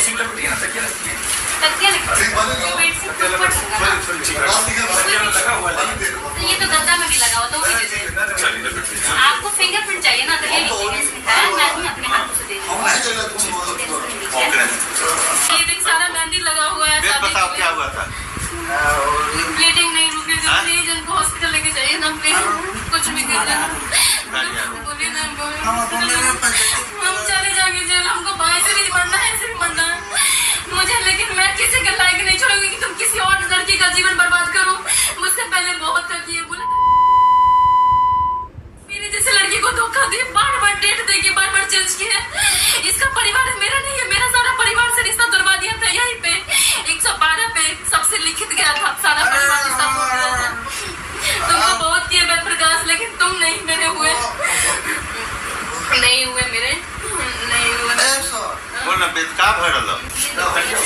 तकिया बेड से ऊपर लगा ये तो गद्दा में भी लगा हुआ तो भी दे दें। आपको फिंगरप्रिंट चाहिए ना तो ले लीजिए, मैं ही अपने हाथों से दे दूँ। ये देख सारा मेहंदी लगा हुआ है। बताओ क्या हुआ था? ब्लीडिंग नहीं रुकी थी, प्लीज इनको हॉस्पिटल लेके जाइए ना प्लीज, कुछ भी कर देना। बोलिए ना हम चले जाएंगे जेल, हमको ऐसे भी मरना है ऐसे भी मरना है मुझे, लेकिन मैं किसी के लायक नहीं छोड़ूंगी कि तुम किसी और लड़की का जीवन बर्बाद करो। मुझसे पहले बहुत कर किए, बोला मेरी जैसे लड़की को धोखा दिए, बार बार डेट देके बार बार चेंज किया। इसका परिवार मेरा नहीं है, मेरा सारा परिवार से रिश्ता तुड़वा दिया था यहीं पे 112 पे सबसे लिखित गया था सारा परिवार रिश्ता तोड़ दिया था। तुमको बहुत किए मैं प्रकाश, लेकिन तुम नहीं मेरे हुए, नहीं हुए मेरे, नहीं हुए। बोल ना बेद का भरल तकिया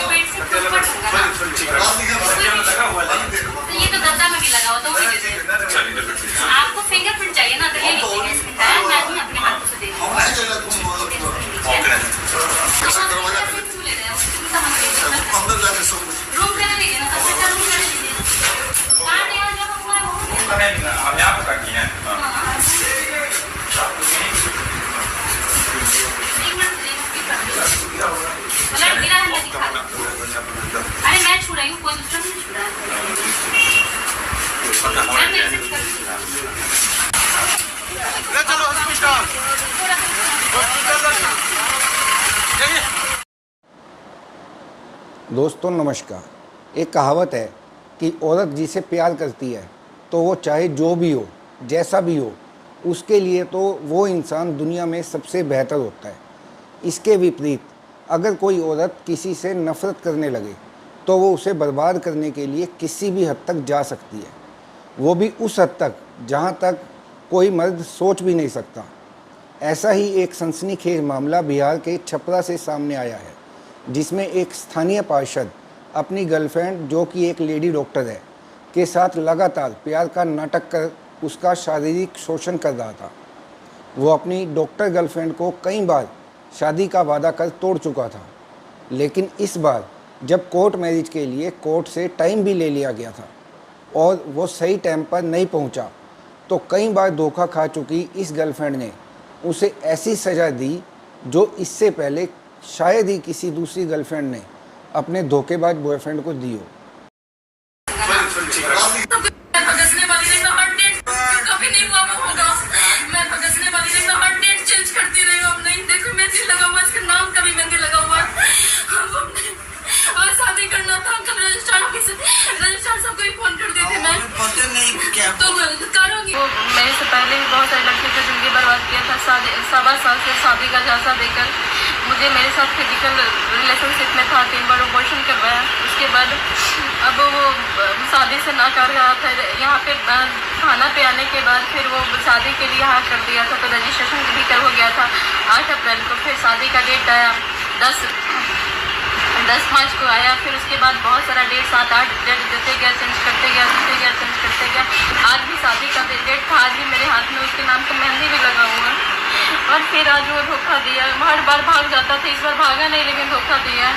बेड से ऊपर लगा ये तो गद्दा में भी लगा हुआ तो भी दे दें। आपको फिंगरप्रिंट चाहिए ना तो ले लीजिए, मैं ही अपने हाथों से दे दूँ। रूम ले लीजिए ना, सबसे अच्छा रूम ले लीजिए। हम यहाँ पे तक हैं। अरे मैं छू रही हूँ, कोई दूसरा नहीं छू रहा है। चलो हॉस्पिटल। दोस्तों नमस्कार। एक कहावत है कि औरत जिसे प्यार करती है तो वो चाहे जो भी हो, जैसा भी हो, उसके लिए तो वो इंसान दुनिया में सबसे बेहतर होता है। इसके विपरीत अगर कोई औरत किसी से नफ़रत करने लगे तो वो उसे बर्बाद करने के लिए किसी भी हद तक जा सकती है, वो भी उस हद तक जहाँ तक कोई मर्द सोच भी नहीं सकता। ऐसा ही एक सनसनीखेज मामला बिहार के छपरा से सामने आया है, जिसमें एक स्थानीय पार्षद अपनी गर्लफ्रेंड, जो कि एक लेडी डॉक्टर है, के साथ लगातार प्यार का नाटक कर उसका शारीरिक शोषण कर रहा था। वो अपनी डॉक्टर गर्लफ्रेंड को कई बार शादी का वादा कर तोड़ चुका था, लेकिन इस बार जब कोर्ट मैरिज के लिए कोर्ट से टाइम भी ले लिया गया था और वो सही टाइम पर नहीं पहुंचा, तो कई बार धोखा खा चुकी इस गर्लफ्रेंड ने उसे ऐसी सज़ा दी जो इससे पहले शायद ही किसी दूसरी गर्लफ्रेंड ने अपने धोखेबाज बॉयफ्रेंड को दी हो। मेरे से पहले भी बहुत सारी लड़कियों की जिंदगी बर्बाद किया था। 7 साल से शादी का झांसा देकर मुझे मेरे साथ फिजिकल रिलेशनशिप में था, 3 बार अबॉर्शन करवाया। उसके बाद अब वो शादी से ना कर रहा था। यहाँ पे थाना पे आने के बाद फिर वो शादी के लिए हाँ कर दिया था, तो रजिस्ट्रेशन भी कर हो गया था 8 अप्रैल को। फिर शादी का डेट आया 10 मार्च को आया। फिर उसके बाद बहुत सारा डेट 7-8 डेट देते गया, चेंज करते गया। आज भी शादी का डेट था, आज भी मेरे हाथ में उसके नाम का मेहंदी भी लगा हुआ। और फिर आज वो धोखा दिया। हर बार भाग जाता था, इस बार भागा नहीं लेकिन धोखा दिया।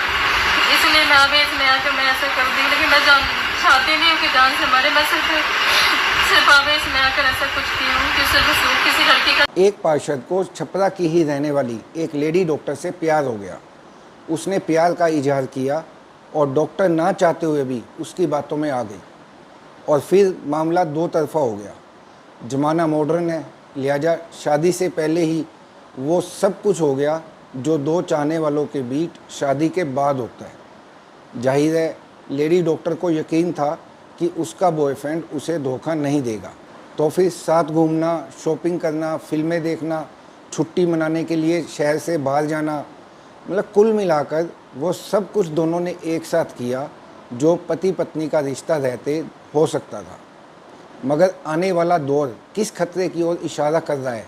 इसलिए मैं आवेश में आकर मैं ऐसा कर दी, लेकिन मैं चाहती नहीं हूँ कि जान से मरे। मैं सिर्फ आवेश में आकर ऐसा कुछ की हूँ कि सिर्फ किसी लड़की का। एक पार्षद को छपरा की ही रहने वाली एक लेडी डॉक्टर से प्यार हो गया। उसने प्यार का इजहार किया और डॉक्टर ना चाहते हुए भी उसकी बातों में आ गई और फिर मामला दो तरफा हो गया। ज़माना मॉडर्न है, लिहाजा शादी से पहले ही वो सब कुछ हो गया जो दो चाहने वालों के बीच शादी के बाद होता है। जाहिर है लेडी डॉक्टर को यकीन था कि उसका बॉयफ्रेंड उसे धोखा नहीं देगा, तो फिर साथ घूमना, शॉपिंग करना, फिल्में देखना, छुट्टी मनाने के लिए शहर से बाहर जाना, मतलब कुल मिलाकर वो सब कुछ दोनों ने एक साथ किया जो पति पत्नी का रिश्ता रहते हो सकता था। मगर आने वाला दौर किस खतरे की ओर इशारा कर रहा है,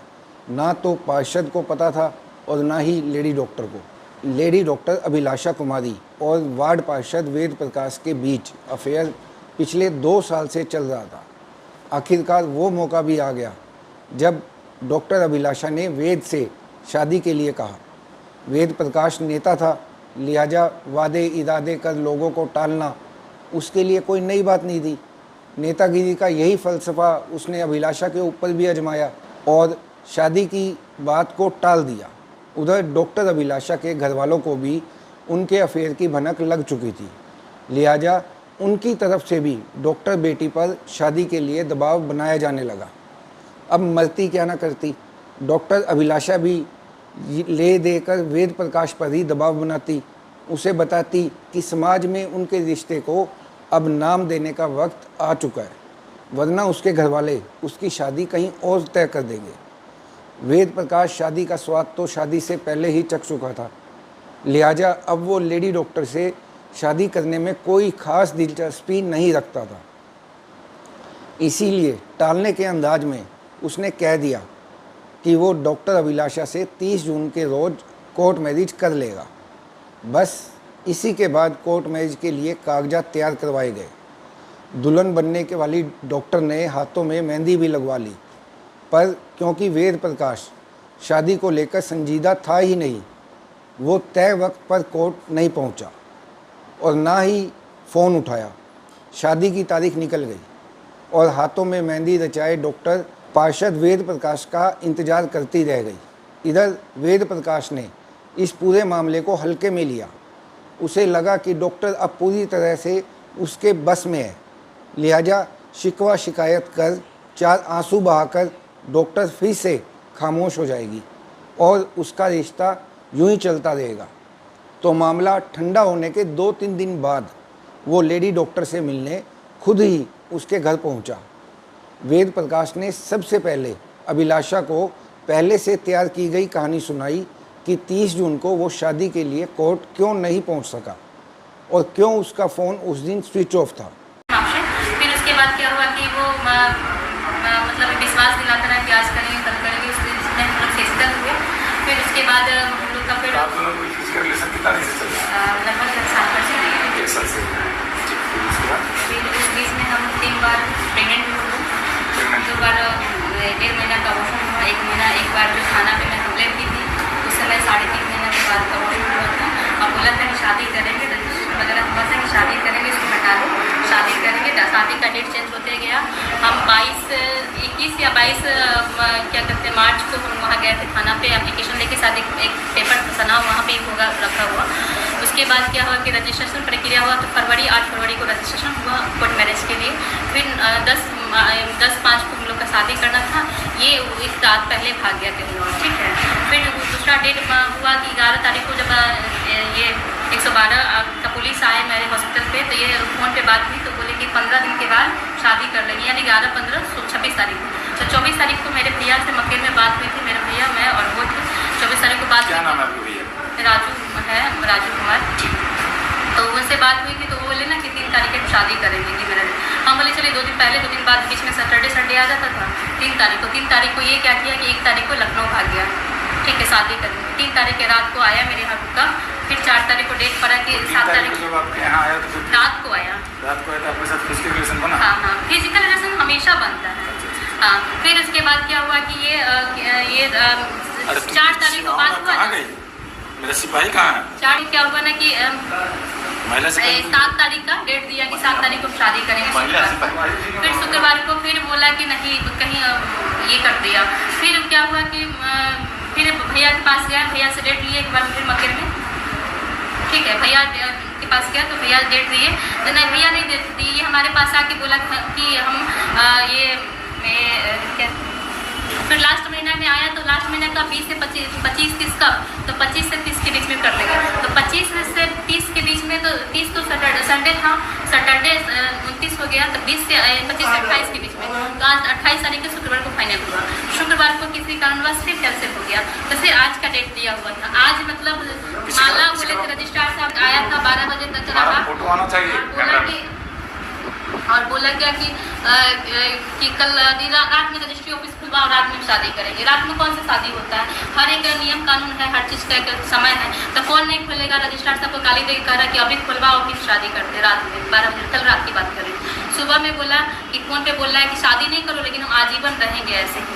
ना तो पार्षद को पता था और ना ही लेडी डॉक्टर को। लेडी डॉक्टर अभिलाषा कुमारी और वार्ड पार्षद वेद प्रकाश के बीच अफेयर पिछले 2 साल से चल रहा था। आखिरकार वो मौका भी आ गया जब डॉक्टर अभिलाषा ने वेद से शादी के लिए कहा। वेद प्रकाश नेता था, लिहाजा वादे इरादे कर लोगों को टालना उसके लिए कोई नई बात नहीं थी। नेतागिरी का यही फ़लसफ़ा उसने अभिलाषा के ऊपर भी आजमाया और शादी की बात को टाल दिया। उधर डॉक्टर अभिलाषा के घर वालों को भी उनके अफेयर की भनक लग चुकी थी, लिहाजा उनकी तरफ से भी डॉक्टर बेटी पर शादी के लिए दबाव बनाया जाने लगा। अब मरती क्या ना करती, डॉक्टर अभिलाषा भी ले देकर वेद प्रकाश पर ही दबाव बनाती, उसे बताती कि समाज में उनके रिश्ते को अब नाम देने का वक्त आ चुका है, वरना उसके घर वाले उसकी शादी कहीं और तय कर देंगे। वेद प्रकाश शादी का स्वाद तो शादी से पहले ही चख चुका था, लिहाजा अब वो लेडी डॉक्टर से शादी करने में कोई ख़ास दिलचस्पी नहीं रखता था। इसीलिए टालने के अंदाज में उसने कह दिया कि वो डॉक्टर अभिलाषा से 30 जून के रोज़ कोर्ट मैरिज कर लेगा। बस इसी के बाद कोर्ट मैरिज के लिए कागजात तैयार करवाए गए। दुल्हन बनने के वाली डॉक्टर ने हाथों में मेहंदी भी लगवा ली, पर क्योंकि वेद प्रकाश शादी को लेकर संजीदा था ही नहीं, वो तय वक्त पर कोर्ट नहीं पहुंचा और ना ही फ़ोन उठाया। शादी की तारीख निकल गई और हाथों में मेहंदी रचाए डॉक्टर पार्षद वेद प्रकाश का इंतज़ार करती रह गई। इधर वेद प्रकाश ने इस पूरे मामले को हल्के में लिया। उसे लगा कि डॉक्टर अब पूरी तरह से उसके बस में है, लिहाजा शिकवा शिकायत कर 4 आंसू बहाकर डॉक्टर फिर से खामोश हो जाएगी और उसका रिश्ता यूं ही चलता रहेगा। तो मामला ठंडा होने के 2-3 दिन बाद वो लेडी डॉक्टर से मिलने खुद ही उसके घर पहुंचा। वेद प्रकाश ने सबसे पहले अभिलाषा को पहले से तैयार की गई कहानी सुनाई कि 30 जून को वो शादी के लिए कोर्ट क्यों नहीं पहुंच सका और क्यों उसका फ़ोन उस दिन स्विच ऑफ था। फिर उसके बाद क्या हुआ कि वो मतलब विश्वास दिलाता रहा कि आज करेंगे कल करेंगे, उसमें हम लोग फिजिकल हुए। फिर उसके बाद हम लोग का फिर आप दोनों को फिजिकल रिलेशन कितना दिन से चल रहा है? लगभग 1 साल पर चलेंगे। 1 साल से। ठीक, फिर उसके बाद फिर उस बीच में हम 3 बार प्रेगनेंट हुए, 2 बार 1.5 महीना का अबॉर्शन हुआ, 1 महीना एक बार जो खाना पे मैं कंप्लेंट की थी उस समय 3.5 महीने के बाद अबॉर्शन हुआ था। अब बोला था कि शादी करेंगे, वगैरह हुआ था कि शादी करेंगे, इसको हटा लो, शादी करेंगे। शादी का डेट चेंज होते गया। हम 21 या 22 क्या कहते हैं मार्च को हम वहाँ गए थे थाना पे एप्लीकेशन लेके, शादी एक पेपर बना वहाँ पे होगा रखा हुआ। उसके बाद क्या हुआ कि रजिस्ट्रेशन प्रक्रिया हुआ, तो 8 फरवरी को रजिस्ट्रेशन हुआ कोर्ट मैरिज के लिए। फिर 10/5 को हम लोग का शादी करना था, ये एक रात पहले भाग गया कहीं और, ठीक है। फिर दूसरा डेट हुआ कि 11 तारीख को जब ये 112 का पुलिस आए मेरे हॉस्पिटल पे, तो ये फ़ोन पे बात हुई, तो बोले कि 15 दिन के बाद शादी कर लेंगे, यानी 11, 15, 26 तारीख को। तो 24 तारीख को मेरे भैया से मक्के में बात हुई थी, मेरे भैया मैं और वो थे। 24 तारीख को बात क्या नाम है हुई आपके भैया? थी, राजू कुमार। तो उनसे बात हुई थी, तो वो बोले ना कि 3 तारीख को शादी करेंगे कि मेरा। हम बोले चलिए 2 दिन पहले, 2 दिन बाद, बीच में सैटरडे संडे आ जाता था। 3 तारीख को ये क्या किया कि 1 तारीख को लखनऊ भाग गया, ठीक है, शादी करेंगे। 3 तारीख के रात को आया मेरे यहाँ रुका। फिर 4 तारीख को डेट पड़ा कि 7 तारीख को जब आपके यहाँ आया तो फिर रात को आया। रात को आया तो आपके साथ फिजिकल रिलेशन बना? हाँ, फिजिकल रिलेशन हमेशा बनता है। हाँ, फिर उसके बाद क्या हुआ कि ये 4 तारीख को बात हुआ। कहाँ गई? मेरा सिपाही कहाँ है? 4 क्या हुआ ना कि महिला से 7 तारीख का डेट दिया कि 7 तारीख को शादी करेंगे। फिर शुक्रवार को फिर बोला कि नहीं, तो कहीं ये कर दिया। फिर क्या हुआ कि फिर भैया के पास गया, भैया से डेट लिए एक बार फिर मक्के में, ठीक है। भैया के पास गया तो भैया डेट दिए, तो नहीं भैया नहीं डेट दी। ये हमारे पास आके बोला कि हम क्या, फिर लास्ट महीना में आया, तो लास्ट महीने का 20 से 25 30 का, तो 25 से 30 के बीच में कर लेंगे। तो 25 से 30 के बीच में, तो 30 तो संडे था, सैटरडे 29 हो गया, तो 20 से 25 से 28 के बीच में। तो आज 28 तारीख को शुक्रवार को फाइनल हुआ। शुक्रवार को किसी कारणवश फिर कैंसिल हो गया, तो फिर आज का डेट दिया हुआ था। आज मतलब माला बोले थे, रजिस्ट्रार साहब आया था 12 बजे तक रहा, फोटो आना चाहिए और बोला क्या कि कल रात में रजिस्ट्री ऑफिस खुलवा और रात में शादी करेंगे। रात में कौन सा शादी होता है? हर एक नियम कानून है, हर चीज़ का एक समय है, तो कौन नहीं खोलेगा? रजिस्ट्रार साहब को गाली देकर कह रहा कि अभी खुलवाओ फिर शादी करते रात में 12 बजे। कल रात की बात करें, सुबह में बोला कि फ़ोन पे बोल रहा है कि शादी नहीं करो, लेकिन हम आजीवन रहेंगे ऐसे ही।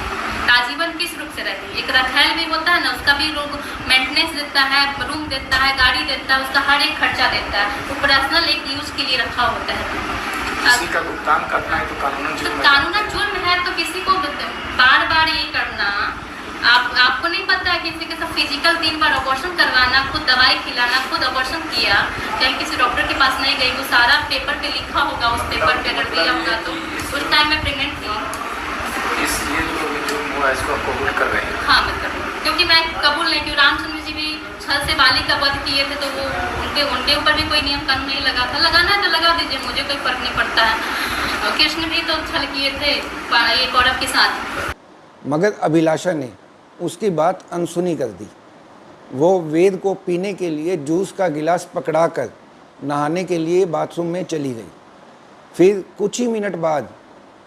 आजीवन किस रूप से रहेगी। एक रखैल भी होता है ना, उसका भी लोग मेंटेनेंस देता है, रूम देता है, गाड़ी देता है, उसका हर एक खर्चा देता है, वो पर्सनल एक यूज के लिए रखा होता है। किसी का भुगतान करना है तो कानूनन तो जुर्म है। कानूनन जुर्म है, तो किसी को बार बार ये करना, आपको नहीं पता है किसी के साथ फिजिकल 3 बार ऑपरेशन करवाना, खुद दवाई खिलाना, खुद ऑपरेशन किया, कहीं किसी डॉक्टर के पास नहीं गई, वो सारा पेपर पे लिखा होगा, उस पेपर पे अगर दिया होगा तो उस टाइम में प्रेग्नेंट थी। इसलिए जो जुर्म हुआ है इसको आप कबूल कर रहे हैं। हाँ मैं करूँ, क्योंकि मैं कबूल नहीं, क्यों रामचंद्र जी भी छल से बालिका वध किए थे, तो वो उनके ऊपर भी कोई नियम कानून नहीं लगा था। लगाना है तो लगा दीजिए, मुझे कोई फर्क नहीं पड़ता है। और कृष्ण भी तो छल किए थे ये कौरव के साथ। मगर अभिलाषा ने उसकी बात अनसुनी कर दी। वो वेद को पीने के लिए जूस का गिलास पकड़ाकर नहाने के लिए बाथरूम में चली गई। फिर कुछ ही मिनट बाद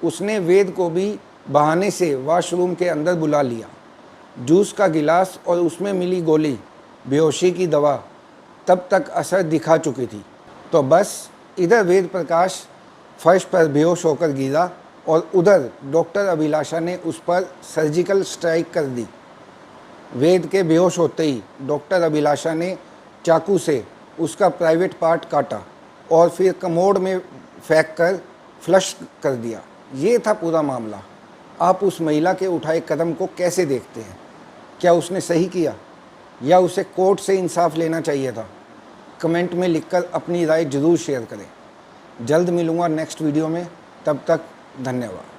उसने वेद को भी बहाने से वॉशरूम के अंदर बुला लिया। जूस का गिलास और उसमें मिली गोली, बेहोशी की दवा तब तक असर दिखा चुकी थी। तो बस इधर वेद प्रकाश फर्श पर बेहोश होकर गिरा और उधर डॉक्टर अभिलाषा ने उस पर सर्जिकल स्ट्राइक कर दी। वेद के बेहोश होते ही डॉक्टर अभिलाषा ने चाकू से उसका प्राइवेट पार्ट काटा और फिर कमोड में फेंक कर फ्लश कर दिया। ये था पूरा मामला। आप उस महिला के उठाए कदम को कैसे देखते हैं? क्या उसने सही किया या उसे कोर्ट से इंसाफ लेना चाहिए था? कमेंट में लिखकर अपनी राय ज़रूर शेयर करें। जल्द मिलूँगा नेक्स्ट वीडियो में, तब तक धन्यवाद।